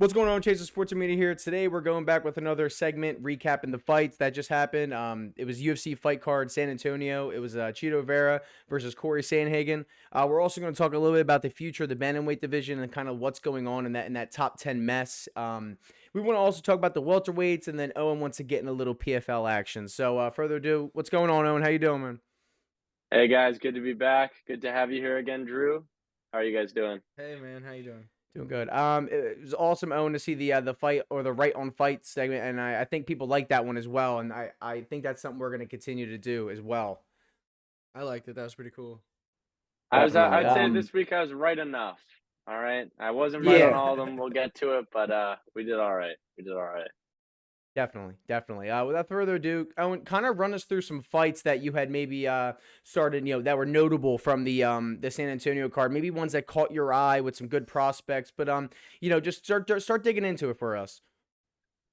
What's going on, Chase of Sports and Media here? Today we're going back with another segment recapping the fights that just happened. It was UFC fight card San Antonio. It was Chito Vera versus Cory Sandhagen. We're also going to talk a little bit about the future of the bantamweight division and kind of what's going on in that top 10 mess. We want to also talk about the welterweights, and then Owen wants to get in a little PFL action. So further ado, what's going on, Owen? How you doing, man? Hey guys, good to be back. Good to have you here again, Drew. How are you guys doing? Hey man, how you doing? Doing good. It was awesome, Owen, to see the fight or the right on fight segment, and I think people like that one as well, and I think that's something we're going to continue to do as well. I liked it. That was pretty cool. Definitely. I'd say this week I was right enough. All right. I wasn't right on Yeah, all of them. We'll get to it, but we did all right. We did all right. definitely. Without further ado, Owen, kind of run us through some fights that you had maybe started, that were notable from the San Antonio card. Maybe ones that caught your eye with some good prospects, but just start digging into it for us.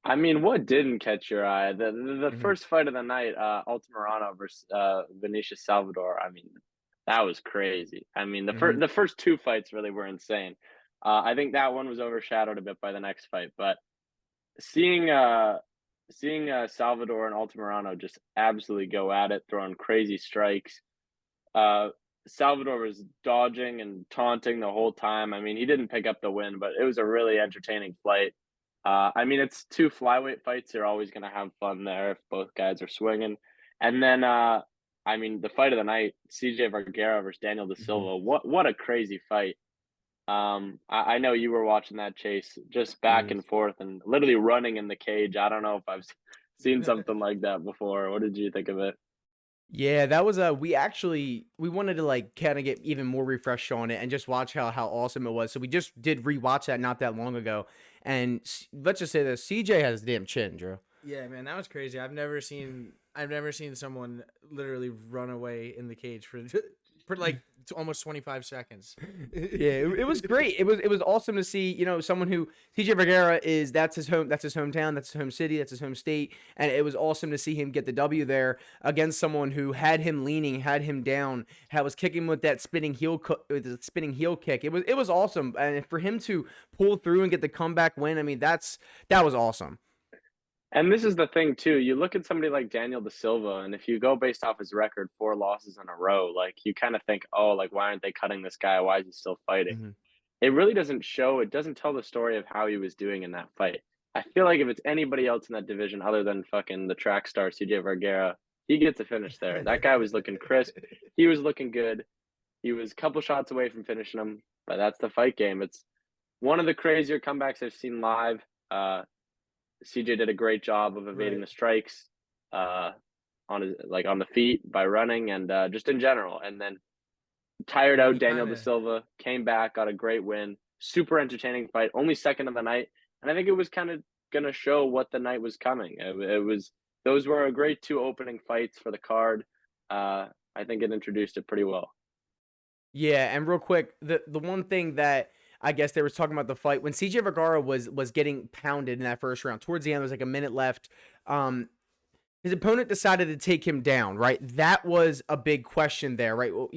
I mean, what didn't catch your eye? The Hmm. first fight of the night, Altamirano versus Vinicius Salvador. I mean, that was crazy. I mean, Hmm. the first two fights really were insane. I think that one was overshadowed a bit by the next fight, but seeing Salvador and Altamirano just absolutely go at it, throwing crazy strikes. Uh, Salvador was dodging and taunting the whole time. I mean, he didn't pick up the win, but it was a really entertaining fight. I mean, it's two flyweight fights. You're always going to have fun there if both guys are swinging. And then, I mean, the fight of the night, CJ Vergara versus Daniel Da Hmm. Silva. What a crazy fight. I know you were watching that chase just back and forth and literally running in the cage. I don't know if seen something like that before. What did you think of it? Yeah, that was we wanted to like kind of get even more refreshed on it and just watch how awesome it was. So we just did rewatch that not that long ago, and let's just say this: CJ has a damn chin, Drew. Yeah, man, that was crazy. I've never seen someone literally run away in the cage for for like almost 25 seconds. Yeah, it was great. It was awesome to see, someone who TJ Vergara is that's his hometown, that's his home city, that's his home state, and it was awesome to see him get the W there against someone who had him leaning, had him down, was kicking with that spinning heel kick. It was awesome, and for him to pull through and get the comeback win, I mean that was awesome. And this is the thing too. You look at somebody like Daniel Da Silva, and if you go based off his record, 4 losses in a row, like you kind of think, oh, like why aren't they cutting this guy? Why is he still fighting? Hmm. It really doesn't show. It doesn't tell the story of how he was doing in that fight. I feel like if it's anybody else in that division other than fucking the track star CJ Vergara, he gets a finish there. That guy was looking crisp. He was looking good. He was a couple shots away from finishing him, but that's the fight game. It's one of the crazier comebacks I've seen live. CJ did a great job of evading Right. the strikes uh, on his on the feet by running and just in general. And then tired Yeah, out he Daniel kind Da of Silva came back, got a great win. Super entertaining fight, only second of the night, and I think it was kind of gonna show what the night was coming. It was those were a great two opening fights for the card. I think it introduced it pretty well. Yeah, and real quick, the one thing that I guess they were talking about the fight when CJ Vergara was getting pounded in that first round. Towards the end, there was like a minute left. Um, his opponent decided to take him down, right? That was a big question there, right? Well,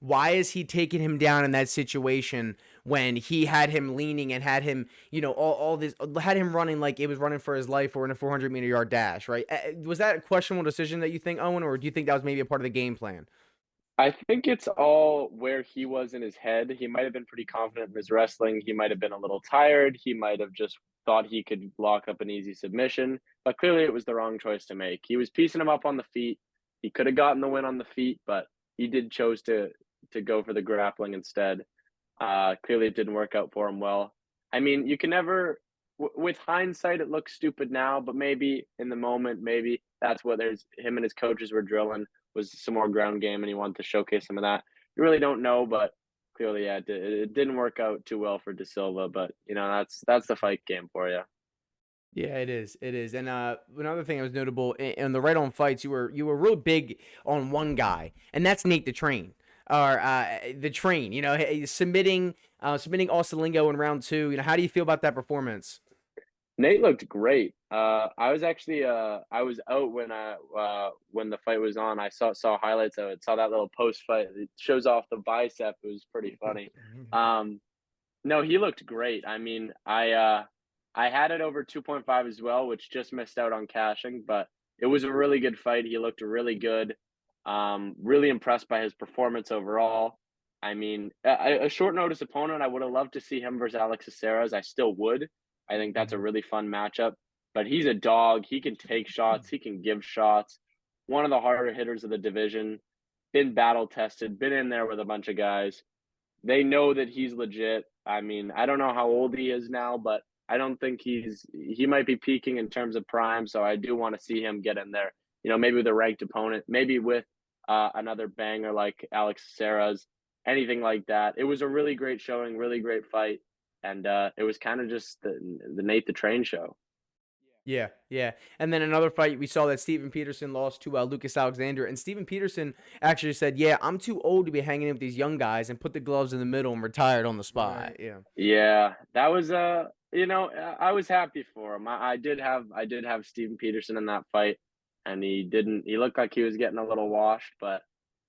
why is he taking him down in that situation when he had him leaning and had him, all this, had him running like it was running for his life or in a 400-meter yard dash, right? Was that a questionable decision that you think, Owen, or do you think that was maybe a part of the game plan? I think it's all where he was in his head. He might have been pretty confident in his wrestling. He might have been a little tired. He might have just thought he could lock up an easy submission, but clearly it was the wrong choice to make. He was piecing him up on the feet. He could have gotten the win on the feet, but he did chose to go for the grappling instead. Clearly it didn't work out for him well. I mean, you can never with hindsight it looks stupid now, but maybe in the moment, maybe that's what there's him and his coaches were drilling was some more ground game, and he wanted to showcase some of that. You really don't know, but clearly, yeah, it didn't work out too well for Da Silva. But that's the fight game for you. Yeah, it is. It is. And another thing that was notable in the right on fights, you were real big on one guy, and that's Nate the Train. Or the Train, submitting Osalingo in round two. How do you feel about that performance? Nate looked great. I was actually I was out when the fight was on. I saw highlights of it. Saw that little post fight. It shows off the bicep. It was pretty funny. Um, no, he looked great. I mean, I I had it over 2.5 as well, which just missed out on cashing, but it was a really good fight. He looked really good. Really impressed by his performance overall. I mean, a short notice opponent, I would have loved to see him versus Alex Caceres. I still would. I think that's a really fun matchup. But he's a dog. He can take shots. He can give shots. One of the harder hitters of the division. Been battle tested. Been in there with a bunch of guys. They know that he's legit. I mean, I don't know how old he is now, but I don't think he might be peaking in terms of prime. So I do want to see him get in there. You know, maybe with a ranked opponent, maybe with another banger like Alex Caceres, anything like that. It was a really great showing, really great fight, and it was kind of just the Nate the Train show. Yeah, yeah. And then another fight, we saw that Steven Peterson lost to Lucas Alexander. And Steven Peterson actually said, yeah, I'm too old to be hanging in with these young guys, and put the gloves in the middle and retired on the spot. Right. Yeah. Yeah, that was you know, I was happy for him. I did have Steven Peterson in that fight, and he looked like he was getting a little washed, but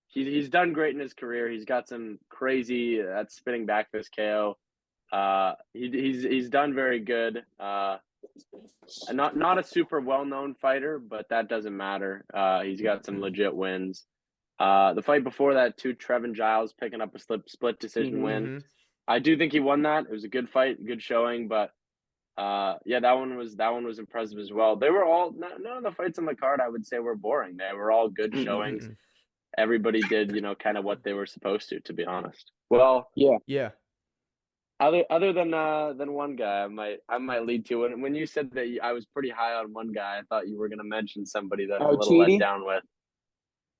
he's done great in his career. He's got some crazy that spinning back fist KO. He's done very good. Not a super well known fighter, but that doesn't matter. He's got some legit wins. The fight before that, too, Trevin Giles picking up a split decision win. I do think he won that. It was a good fight, good showing, but yeah, that one was impressive as well. They were all none of the fights on the card I would say were boring. They were all good showings. Everybody did, you know, kind of what they were supposed to be honest. Well, Yeah. Yeah. other than one guy, I might lead to it. When you said that I was pretty high on one guy, I thought you were going to mention somebody that I'm a little let down with.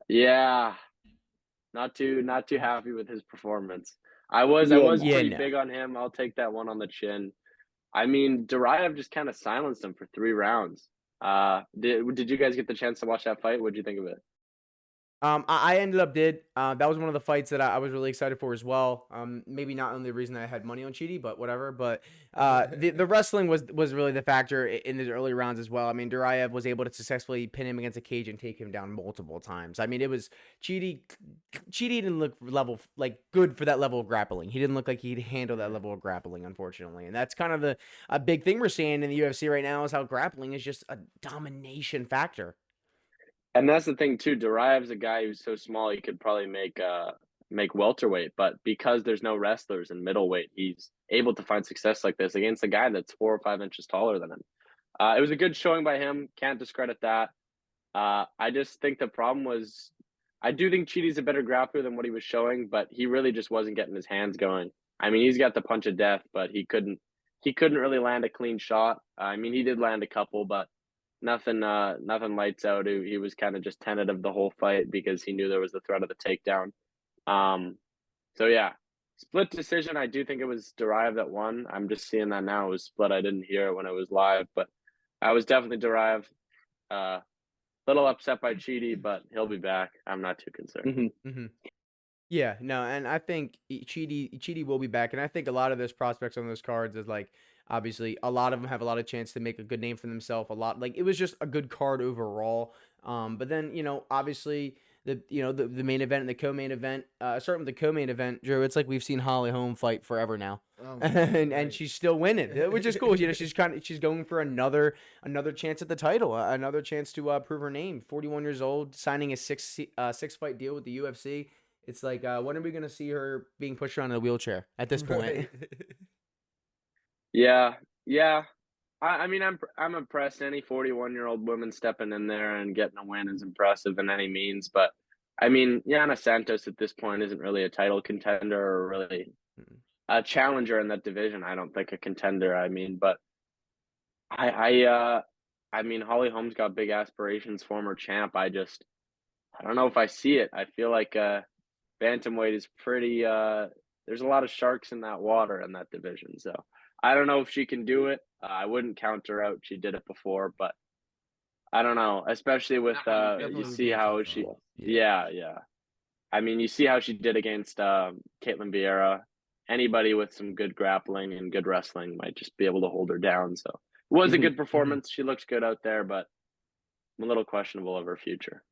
Yeah, not too happy with his performance. I was pretty big on him. I'll take that one on the chin. I mean, Duraev just kind of silenced him for 3 rounds. Did you guys get the chance to watch that fight? What did you think of it? I ended up that was one of the fights that I was really excited for as well. Maybe not only the reason I had money on Chidi, but whatever. But the wrestling was really the factor in the early rounds as well. I mean, Duraev was able to successfully pin him against a cage and take him down multiple times. I mean, it was Chidi didn't look good for that level of grappling. He didn't look like he'd handle that level of grappling, unfortunately. And that's kind of a big thing we're seeing in the UFC right now, is how grappling is just a domination factor. And that's the thing too. Duraev's a guy who's so small he could probably make welterweight, but because there's no wrestlers in middleweight, he's able to find success like this against a guy that's 4 or 5 inches taller than him. It was a good showing by him. Can't discredit that. I just think the problem was, I do think Chidi's a better grappler than what he was showing, but he really just wasn't getting his hands going. I mean, he's got the punch of death, but he couldn't really land a clean shot. I mean, he did land a couple, but nothing lights out. He was kind of just tentative the whole fight because he knew there was the threat of the takedown. So yeah, split decision. I do think it was Duraev that won. I'm just seeing that now. It was split. I didn't hear it when it was live, but I was definitely Duraev. Little upset by Chidi, but he'll be back. I'm not too concerned. Yeah, no, and I think Chidi will be back, and I think a lot of those prospects on those cards is like, obviously a lot of them have a lot of chance to make a good name for themselves. It was just a good card overall. But then, you know, obviously the main event and the co-main event. Starting with the co-main event, Drew, it's like we've seen Holly Holm fight forever now, and she's still winning, which is cool. You know, she's going for another chance at the title, another chance to prove her name. 41 years old, signing a six fight deal with the UFC. It's like, when are we gonna see her being pushed around in a wheelchair at this point? Yeah. I mean, I'm impressed. Any 41-year-old woman stepping in there and getting a win is impressive in any means. But I mean, Yana Santos at this point isn't really a title contender or really a challenger in that division. I don't think a contender. I mean, but I mean, Holly Holm's got big aspirations, former champ. I don't know if I see it. I feel like bantamweight is pretty. There's a lot of sharks in that water in that division, so I don't know if she can do it. I wouldn't count her out. She did it before, but I don't know, especially with you see how she yeah. I mean, you see how she did against Caitlin Vieira. Anybody with some good grappling and good wrestling might just be able to hold her down. So it was a good performance. She looks good out there, but I'm a little questionable of her future.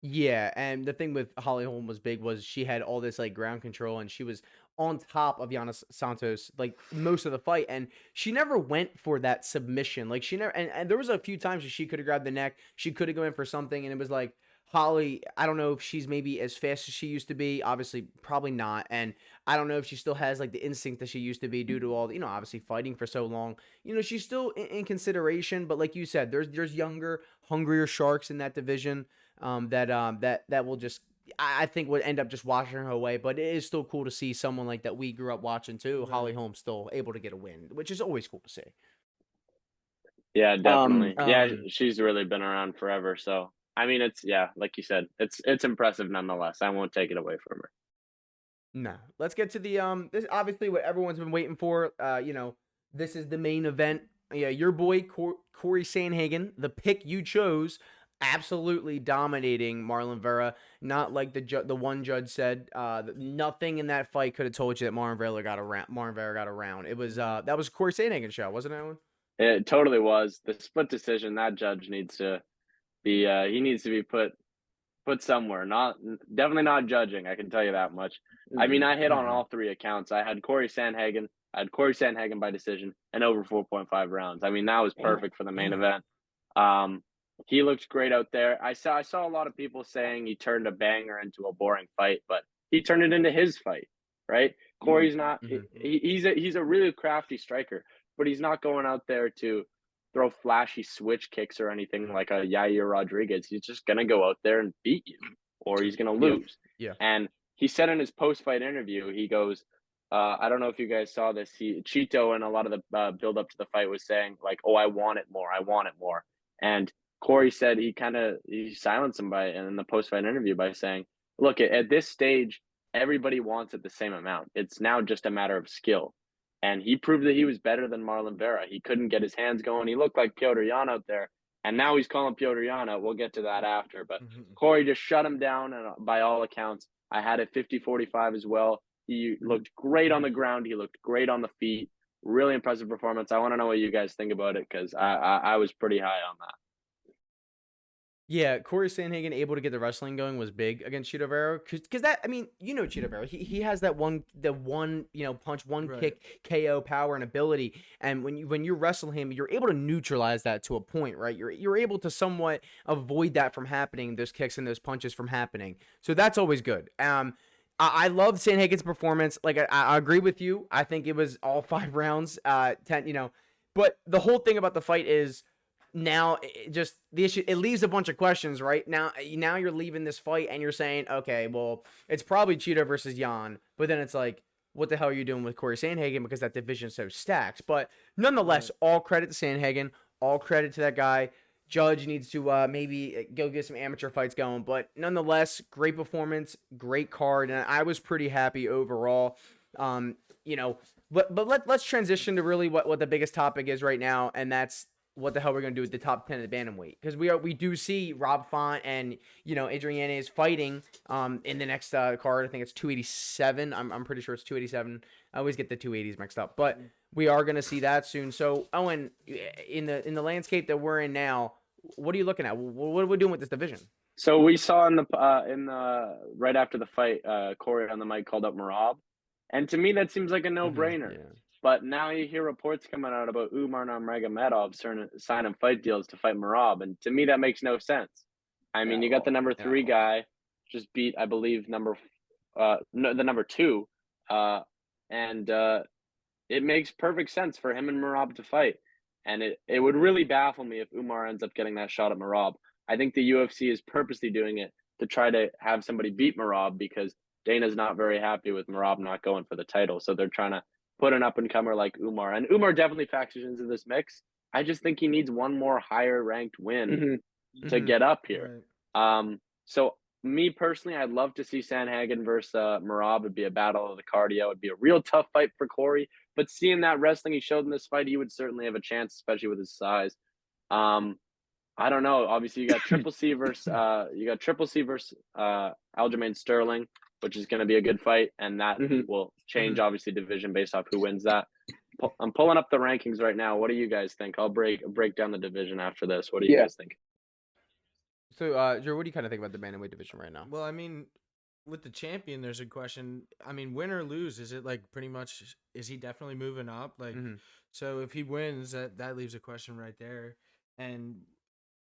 Yeah, and the thing with Holly Holm was big was she had all this like ground control and she was on top of Giannis Santos like most of the fight and she never went for that submission. Like she never and there was a few times that she could have grabbed the neck, she could have gone in for something and it was like Holly, I don't know if she's maybe as fast as she used to be. Obviously, probably not. And I don't know if she still has like the instinct that she used to be due to all, obviously fighting for so long. She's still in consideration, but like you said, there's younger, hungrier sharks in that division that will just I think would end up just washing her away. But it is still cool to see someone like that we grew up watching too. Right. Holly Holm still able to get a win, which is always cool to see. Yeah, definitely. Yeah, Um, she's really been around forever. So I mean, it's like you said, it's impressive nonetheless. I won't take it away from her. No. Let's get to the this obviously what everyone's been waiting for. This is the main event. Yeah, your boy Cory Sandhagen, the pick you chose, absolutely dominating Marlon Vera. Not like the one judge said. Nothing in that fight could have told you that Marlon Vera got around. Marlon Vera got around. It was that was Cory Sandhagen show, wasn't it, Owen? It totally was the split decision. That judge needs to be he needs to be put somewhere. Not definitely not judging. I can tell you that much. I mean, I hit on all three accounts. I had Cory Sandhagen. I had Cory Sandhagen by decision and over 4.5 rounds. I mean, that was perfect for the main event. He looked great out there. I saw a lot of people saying he turned a banger into a boring fight, but he turned it into his fight, right? Cory's not. He's a really crafty striker, but he's not going out there to throw flashy switch kicks or anything like a Yair Rodriguez. He's just gonna go out there and beat you, or he's gonna lose. Yeah. And he said in his post-fight interview, he goes, I don't know if you guys saw this. Chito and a lot of the build up to the fight was saying like, "Oh, I want it more. I want it more." And Cory said he silenced him in the post-fight interview by saying, "Look, at this stage, everybody wants it the same amount. It's now just a matter of skill." And he proved that he was better than Marlon Vera. He couldn't get his hands going. He looked like Piotr Jan out there. And now he's calling Piotr Jan out. We'll get to that after. But Cory just shut him down, and by all accounts, I had it 50-45 as well. He looked great on the ground. He looked great on the feet. Really impressive performance. I want to know what you guys think about it because I was pretty high on that. Yeah, Cory Sandhagen able to get the wrestling going was big against Chito Vera because that Chito Vera he has that one punch Right. kick KO power and ability, and when you wrestle him you're able to neutralize that to a point, right? You're able to somewhat avoid that from happening, those kicks and those punches from happening, so that's always good. I love Sandhagen's performance. Like I agree with you. I think it was all 5 rounds, 10. But the whole thing about the fight is now just the issue. It leaves a bunch of questions, right? Now you're leaving this fight and you're saying, okay, well, it's probably Cheeto versus Jan, but then it's like, what the hell are you doing with Cory Sandhagen because that division's so stacked? But nonetheless, all credit to Sandhagen, all credit to that guy. Judge needs to maybe go get some amateur fights going, but nonetheless, great performance, great card, and I was pretty happy overall. But let's transition to really what the biggest topic is right now, and that's what the hell we're gonna do with the top 10 of the bantamweight, because we do see Rob Font and Adrian is fighting in the next card. I think it's 287. I'm pretty sure it's 287. I always get the 280s mixed up, but we are gonna see that soon. So Owen, in the landscape that we're in now, what are you looking at? What are we doing with this division? So we saw in the right after the fight, Cory on the mic called up Merab, and to me that seems like a no-brainer. Yeah. But now you hear reports coming out about Umar Nurmagomedov signing fight deals to fight Merab, and to me that makes no sense. I mean, you got the number 3 guy just beat, I believe, the number 2, and it makes perfect sense for him and Merab to fight. And it would really baffle me if Umar ends up getting that shot at Merab. I think the UFC is purposely doing it to try to have somebody beat Merab because Dana's not very happy with Merab not going for the title. So they're trying to put an up-and-comer like Umar. And Umar definitely factors into this mix. I just think he needs one more higher-ranked win to get up here. Right. So me personally, I'd love to see Sandhagen versus Merab. It'd be a battle of the cardio. It'd be a real tough fight for Cory. But seeing that wrestling he showed in this fight, he would certainly have a chance, especially with his size. I don't know. Obviously, you got Triple C versus Aljamain Sterling, which is going to be a good fight, and that will change obviously division based off who wins that. I'm pulling up the rankings right now. What do you guys think? I'll break down the division after this. What do you guys think? So, Drew, what do you kind of think about the bantamweight division right now? Well, I mean, with the champion, there's a question. I mean, win or lose, is it like pretty much? Is he definitely moving up? Like, so if he wins, that leaves a question right there. And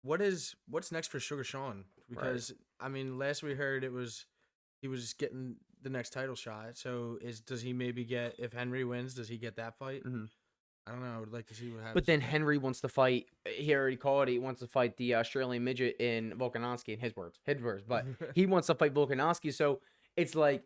what's next for Sugar Sean? Because I mean, last we heard he was getting the next title shot. So does he maybe get, if Henry wins, does he get that fight? I don't know. I would like to see what happens. But then Henry wants to fight. He already called it. He wants to fight the Australian midget in Volkanovski, in his words. But he wants to fight Volkanovski. So it's like,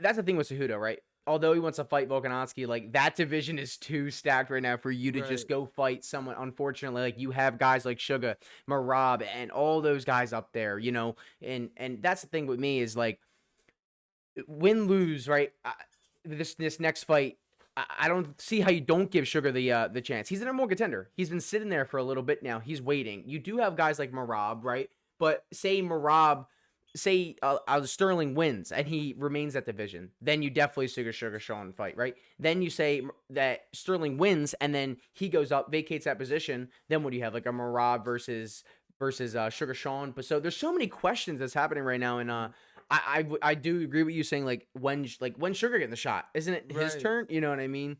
that's the thing with Cejudo, right? Although he wants to fight Volkanovski, like, that division is too stacked right now for you to just go fight someone. Unfortunately, like, you have guys like Sugar, Marab, and all those guys up there, you know? And that's the thing with me is, like, win, lose, right? This next fight, I don't see how you don't give Sugar the chance. He's the number one contender. He's been sitting there for a little bit now. He's waiting. You do have guys like Marab, right? But say Sterling wins and he remains that division, then you definitely Sugar Sean fight, right? Then you say that Sterling wins and then he goes up, vacates that position. Then what do you have? Like a Marab versus Sugar Sean. But so there's so many questions that's happening right now, and I do agree with you saying like when Sugar getting the shot, isn't it his turn? You know what I mean?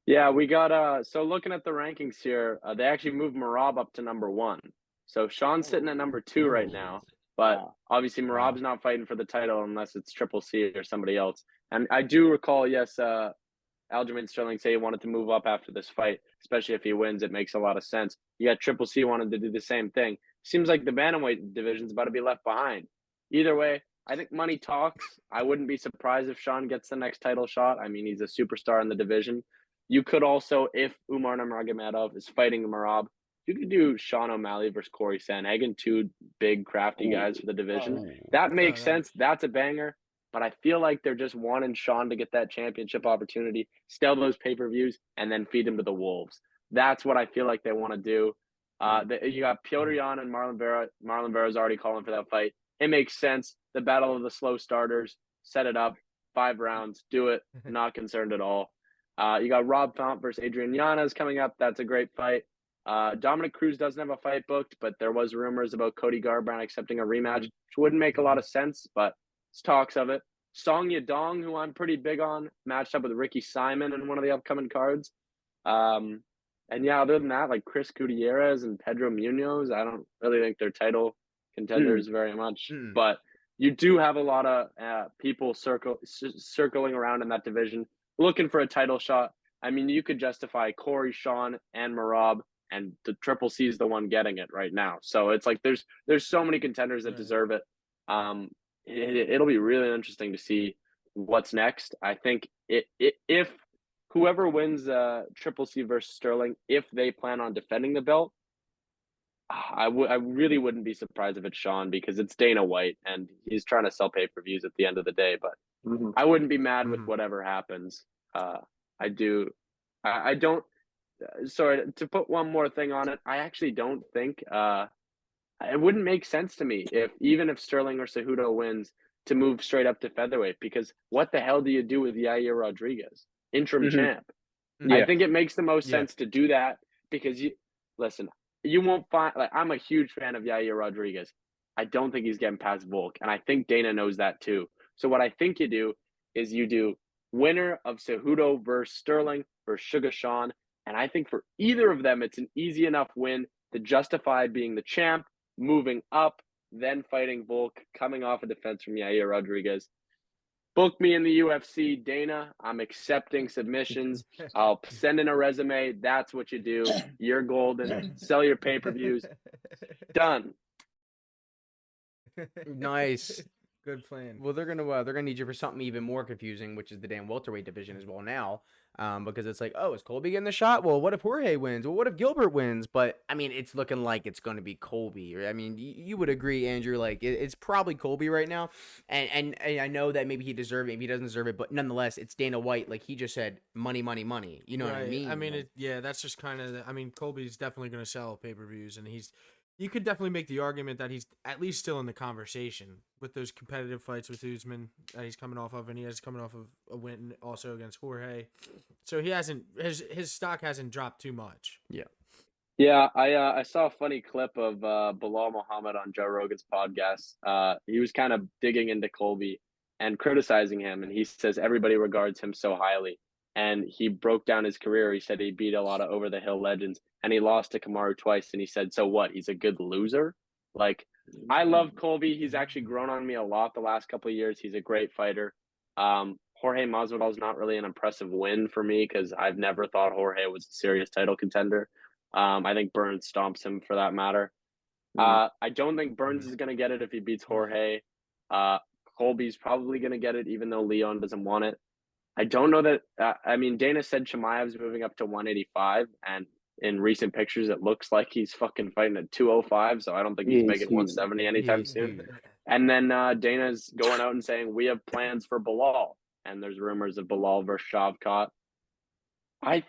Yeah, we got so looking at the rankings here, they actually moved Marab up to number 1. So Sean's sitting at number 2 right now, but obviously Marab's not fighting for the title unless it's Triple C or somebody else. And I do recall, yes, Aljamain Sterling say he wanted to move up after this fight, especially if he wins. It makes a lot of sense. You got Triple C wanted to do the same thing. Seems like the bantamweight division's about to be left behind. Either way, I think money talks. I wouldn't be surprised if Sean gets the next title shot. I mean, he's a superstar in the division. You could also, if Umar Nurmagomedov is fighting Marab, you could do Sean O'Malley versus Cory Sandhagen, 2 big, crafty guys for the division. That makes sense. That's a banger. But I feel like they're just wanting Sean to get that championship opportunity, steal those pay-per-views, and then feed him to the wolves. That's what I feel like they want to do. You got Piotr Jan and Marlon Vera. Marlon Vera's already calling for that fight. It makes sense. The battle of the slow starters. Set it up. 5 rounds. Do it. Not concerned at all. You got Rob Font versus Adrian Yanez coming up. That's a great fight. Dominic Cruz doesn't have a fight booked, but there was rumors about Cody Garbrandt accepting a rematch, which wouldn't make a lot of sense, but it's talks of it. Song Yadong, who I'm pretty big on, matched up with Ricky Simon in one of the upcoming cards. And yeah, other than that, like Chris Gutierrez and Pedro Munoz, I don't really think they're title contenders very much. But you do have a lot of people circling around in that division looking for a title shot. I mean, you could justify Cory, Sean, and Marab, and the Triple C is the one getting it right now. So it's like there's so many contenders that deserve it. It'll be really interesting to see what's next. I think if whoever wins Triple C versus Sterling, if they plan on defending the belt, I really wouldn't be surprised if it's Sean, because it's Dana White and he's trying to sell pay-per-views at the end of the day. But I wouldn't be mad with whatever happens. I don't. Sorry, to put one more thing on it, I actually don't think it wouldn't make sense to me even if Sterling or Cejudo wins to move straight up to featherweight, because what the hell do you do with Yair Rodriguez, interim champ? I think it makes the most sense to do that, because you won't find, like, I'm a huge fan of Yair Rodriguez. I don't think he's getting past Volk, and I think Dana knows that too. So what I think you do is you do winner of Cejudo versus Sterling versus Sugar Sean, and I think for either of them, it's an easy enough win to justify being the champ, moving up, then fighting Volk, coming off a defense from Yair Rodriguez. Book me in the UFC, Dana. I'm accepting submissions. I'll send in a resume. That's what you do. You're golden. Sell your pay-per-views. Done. Nice. Good plan. Well, they're gonna need you for something even more confusing, which is the damn welterweight division as well now, because it's like, oh, is Colby getting the shot? Well, what if Jorge wins? Well, what if Gilbert wins? But I mean, it's looking like it's going to be Colby. I mean, you would agree, Andrew? Like, it's probably Colby right now, and I know that maybe he deserves it, maybe he doesn't deserve it, but nonetheless, it's Dana White. Like he just said, money, money, money. You know what I mean? I mean, that's just kind of. I mean, Colby's definitely going to sell pay-per-views, and you could definitely make the argument that he's at least still in the conversation with those competitive fights with Usman that he's coming off of, and he is coming off of a win also against Jorge. So he hasn't his stock hasn't dropped too much. Yeah. Yeah, I saw a funny clip of Bilal Muhammad on Joe Rogan's podcast. He was kind of digging into Colby and criticizing him, and he says everybody regards him so highly. And he broke down his career. He said he beat a lot of over the hill legends, and he lost to Kamaru twice. And he said, "So what? He's a good loser." Like, I love Colby. He's actually grown on me a lot the last couple of years. He's a great fighter. Jorge Masvidal is not really an impressive win for me because I've never thought Jorge was a serious title contender. I think Burns stomps him for that matter. I don't think Burns is going to get it if he beats Jorge. Colby's probably going to get it, even though Leon doesn't want it. I don't know that. I mean, Dana said Chimaev's moving up to 185, and in recent pictures, it looks like he's fucking fighting at 205. So I don't think he's making 170 anytime soon. And then Dana's going out and saying we have plans for Bilal, and there's rumors of Bilal versus Shavkat. I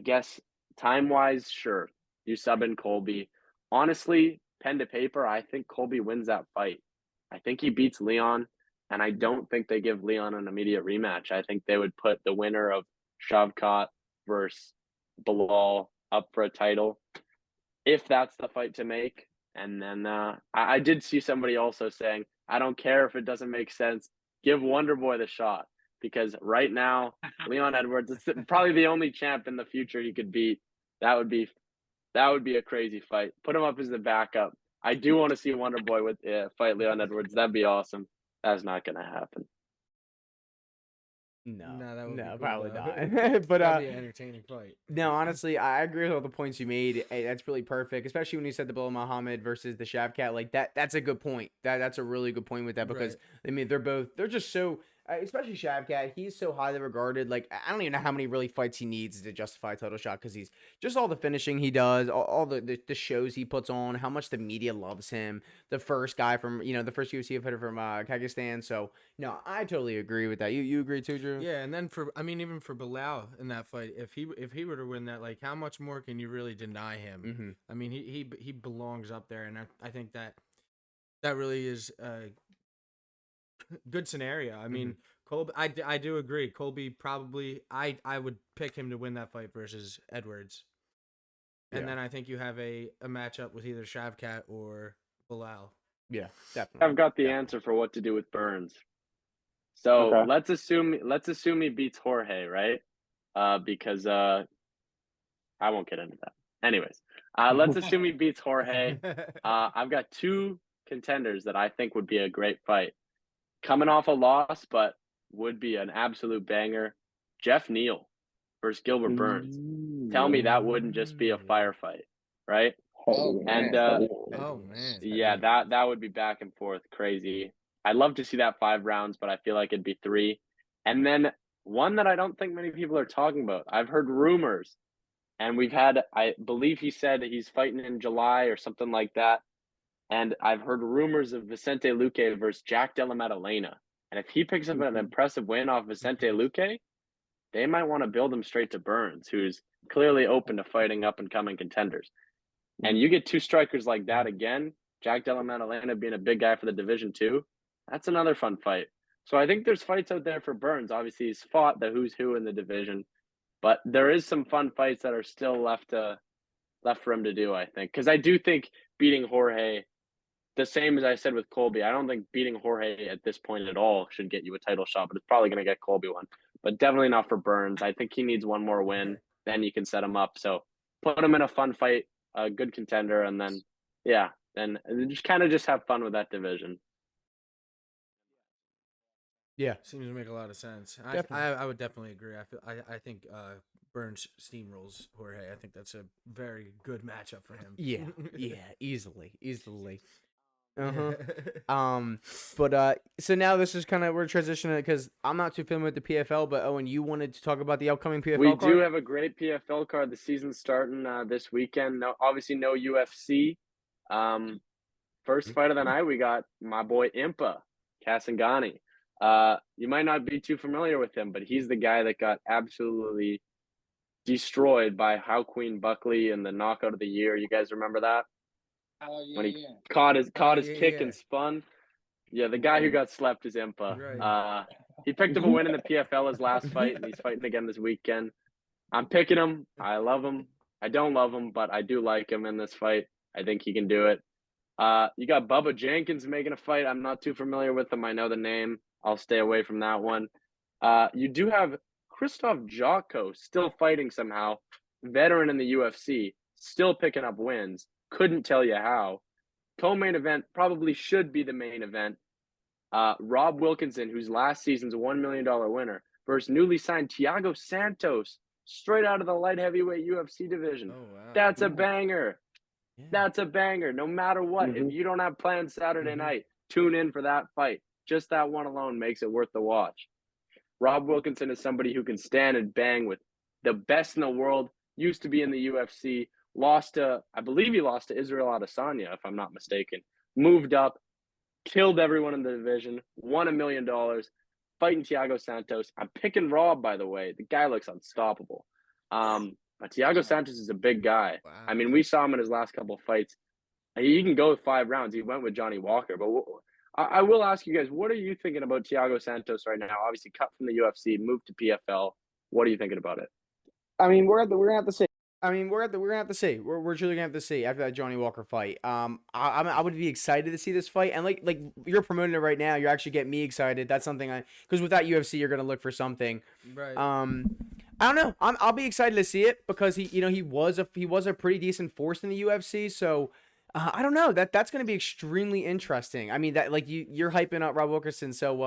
guess time wise, sure. You sub in Colby. Honestly, pen to paper, I think Colby wins that fight. I think he beats Leon, and I don't think they give Leon an immediate rematch. I think they would put the winner of Shavkat versus Bilal up for a title, if that's the fight to make. And then I did see somebody also saying, I don't care if it doesn't make sense. Give Wonder Boy the shot. Because right now, Leon Edwards is probably the only champ in the future he could beat. That would be a crazy fight. Put him up as the backup. I do want to see Wonder Boy with fight Leon Edwards. That'd be awesome. That's not gonna happen. No, that would be cool, probably though. not. But That'd be an entertaining fight. no, honestly, I agree with all the points you made. That's really perfect, especially when you said the Bilal Muhammad versus the Shavkat. Like that's a good point. That's a really good point with that because I mean they're just so. Especially Shavkat, he's so highly regarded. Like I don't even know how many really fights he needs to justify a title shot because he's just all the finishing he does, all the shows he puts on, how much the media loves him. The first guy from the first UFC fighter from Kazakhstan. So no, I totally agree with that. You agree too, Drew? Yeah, and then even for Bilal in that fight, if he were to win that, like how much more can you really deny him? Mm-hmm. I mean, he belongs up there, and I think that really is a good scenario. I mean, Colby, I do agree. Colby probably I would pick him to win that fight versus Edwards, and then I think you have a matchup with either Shavkat or Bilal. Yeah, definitely. I've got the answer for what to do with Burns. So let's assume he beats Jorge, right? Because I won't get into that. Anyways, let's assume he beats Jorge. I've got two contenders that I think would be a great fight. Coming off a loss, but would be an absolute banger. Jeff Neal versus Gilbert Burns. Tell me that wouldn't just be a firefight, right? Man, yeah, that would be back and forth, crazy. I'd love to see that 5 rounds, but I feel like it'd be 3. And then one that I don't think many people are talking about. I've heard rumors, and I believe he said he's fighting in July or something like that. And I've heard rumors of Vicente Luque versus Jack Della Maddalena. And if he picks up an impressive win off Vicente Luque, they might want to build him straight to Burns, who's clearly open to fighting up-and-coming contenders. And you get 2 strikers like that again, Jack Della Maddalena being a big guy for the division too, that's another fun fight. So I think there's fights out there for Burns. Obviously, he's fought the who's who in the division. But there is some fun fights that are still left for him to do, I think. Because I do think beating Jorge, the same as I said with Colby, I don't think beating Jorge at this point at all should get you a title shot, but it's probably going to get Colby one. But definitely not for Burns. I think he needs one more win. Then you can set him up. So put him in a fun fight, a good contender, and then, then just have fun with that division. Yeah, seems to make a lot of sense. I would definitely agree. I think Burns steamrolls Jorge. I think that's a very good matchup for him. Yeah, easily. But so now this is kind of we're transitioning because I'm not too familiar with the PFL, but Owen, you wanted to talk about the upcoming PFL We card? do have a great PFL card. The season's starting this weekend. Obviously no UFC. First fight of the night, we got my boy Impa Kasangani. You might not be too familiar with him, but he's the guy that got absolutely destroyed by How Queen Buckley in the knockout of the year. You guys remember that? When he caught his kick and spun. Yeah, the guy who got slept is Impa. Right. He picked up a win in the PFL his last fight, and he's fighting again this weekend. I'm picking him. I love him. I don't love him, but I do like him in this fight. I think he can do it. You got Bubba Jenkins making a fight. I'm not too familiar with him. I know the name. I'll stay away from that one. You do have Krzysztof Jotko still fighting somehow, veteran in the UFC, still picking up wins. Couldn't tell you how. Co-main event probably should be the main event. Rob Wilkinson, who's last season's $1 million winner, versus newly signed Thiago Santos, straight out of the light heavyweight UFC division. Oh wow. That's a banger. Yeah. That's a banger. No matter what, if you don't have plans Saturday night, tune in for that fight. Just that one alone makes it worth the watch. Rob Wilkinson is somebody who can stand and bang with the best in the world. Used to be in the UFC. I believe he lost to Israel Adesanya, if I'm not mistaken. Moved up, killed everyone in the division, won $1 million, fighting Thiago Santos. I'm picking Rob, by the way. The guy looks unstoppable. But Thiago Santos is a big guy. Wow. I mean, we saw him in his last couple of fights. He can go with 5 rounds. He went with Johnny Walker. But I will ask you guys, what are you thinking about Thiago Santos right now? Obviously, cut from the UFC, moved to PFL. What are you thinking about it? I mean, we're gonna have to see. We're gonna have to see. We're truly gonna have to see after that Johnny Walker fight. I would be excited to see this fight, and like you're promoting it right now. You're actually getting me excited. That's something because with that UFC, you're gonna look for something. Right. I don't know. I'll be excited to see it because he was a pretty decent force in the UFC. So I don't know that's gonna be extremely interesting. I mean that like you're hyping up Rob Wilkerson. So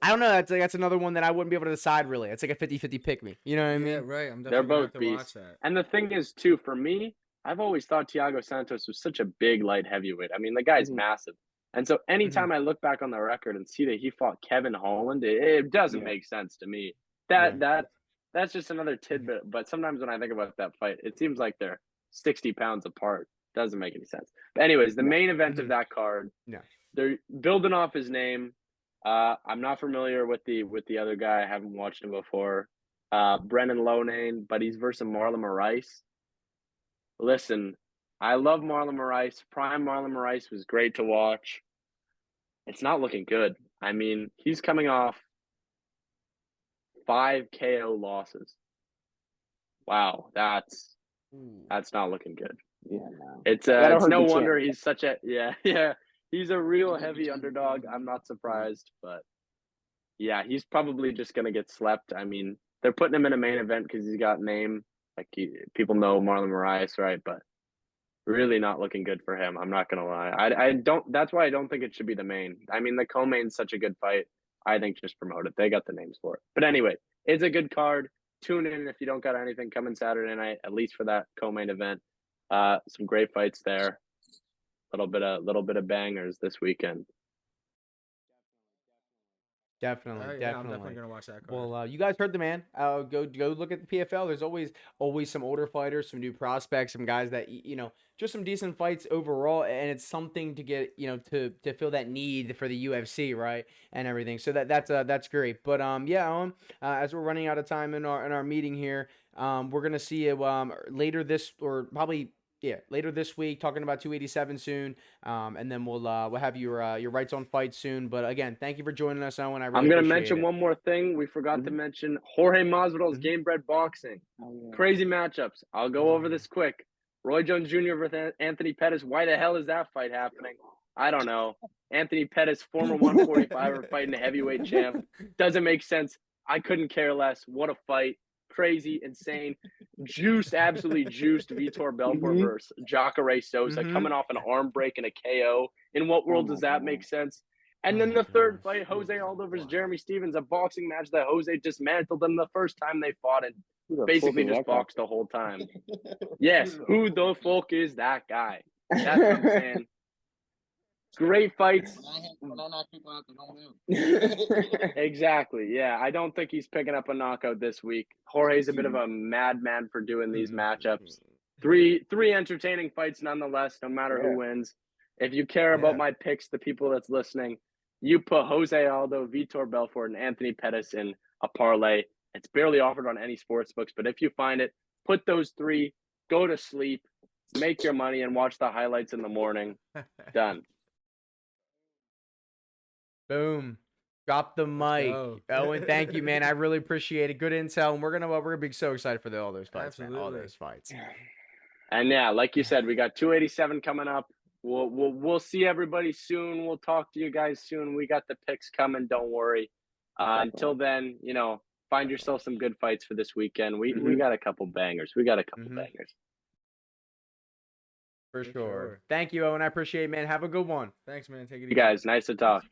I don't know. That's another one that I wouldn't be able to decide really. It's like a 50-50 pick me. You know what I mean? Yeah, right. I'm They're definitely gonna both have to beasts. watch that. And the thing is, too, for me, I've always thought Thiago Santos was such a big light heavyweight. I mean, the guy's massive. And so anytime I look back on the record and see that he fought Kevin Holland, it doesn't make sense to me. That's just another tidbit. But sometimes when I think about that fight, it seems like they're 60 pounds apart. Doesn't make any sense. But anyways, the main event of that card, they're building off his name. I'm not familiar with the other guy. I haven't watched him before. Brennan Lonane, but he's versus Marlon Moraes. Listen, I love Marlon Moraes. Prime Marlon Moraes was great to watch. It's not looking good. I mean, he's coming off 5 KO losses. Wow, that's not looking good. Yeah, no. It's no wonder he's such a he's a real heavy underdog. I'm not surprised, but yeah, he's probably just gonna get slept. I mean, they're putting him in a main event because he's got name. Like people know Marlon Moraes, right? But really not looking good for him. I'm not gonna lie. I don't. That's why I don't think it should be the main. I mean, the co-main's such a good fight. I think just promote it. They got the names for it. But anyway, it's a good card. Tune in if you don't got anything coming Saturday night, at least for that co-main event. Some great fights there. Little bit of bangers this weekend. Definitely. I'm definitely gonna watch that card. Well, you guys heard the man. Go look at the PFL. There's always some older fighters, some new prospects, some guys that just some decent fights overall, and it's something to get to fill that need for the UFC, right, and everything. So that's great. But as we're running out of time in our meeting here, we're gonna see you later this or probably. Yeah, later this week, talking about 287 soon, and then we'll have your rights on fight soon. But again, thank you for joining us, Owen. I'm going to mention one more thing. We forgot to mention Jorge Masvidal's Game Bred Boxing. Crazy matchups. I'll go over this quick. Roy Jones Jr. versus Anthony Pettis. Why the hell is that fight happening? I don't know. Anthony Pettis, former 145er, fighting a heavyweight champ. Doesn't make sense. I couldn't care less. What a fight. Crazy, insane, absolutely juiced Vitor Belfort versus Jacare Souza coming off an arm break and a KO. In what world does that make sense? And then the third fight, Jose Aldo versus Jeremy Stevens, a boxing match that Jose dismantled them the first time they fought and basically just boxed the whole time. Yes, who the fuck is that guy? That's what I'm saying. Great fights. When I knock people out, they don't move. Exactly. Yeah, I don't think he's picking up a knockout this week. Jorge's a bit of a madman for doing these matchups. Three entertaining fights nonetheless, no matter who wins. If you care about my picks, the people that's listening, you put Jose Aldo, Vitor Belfort, and Anthony Pettis in a parlay. It's barely offered on any sports books, but if you find it, put those 3, go to sleep, make your money, and watch the highlights in the morning. Done. Boom. Drop the Let's mic. go. Owen, thank you, man. I really appreciate it. Good intel, and we're gonna be so excited for all those fights, man. All Absolutely. those fights. And yeah, like you said, we got 287 coming up. We'll see everybody soon. We'll talk to you guys soon. We got the picks coming. Don't worry. Until then, find yourself some good fights for this weekend. We got a couple bangers. Bangers. For sure. Thank you, Owen. I appreciate it, man. Have a good one. Thanks, man. Take it easy. You guys, nice to talk.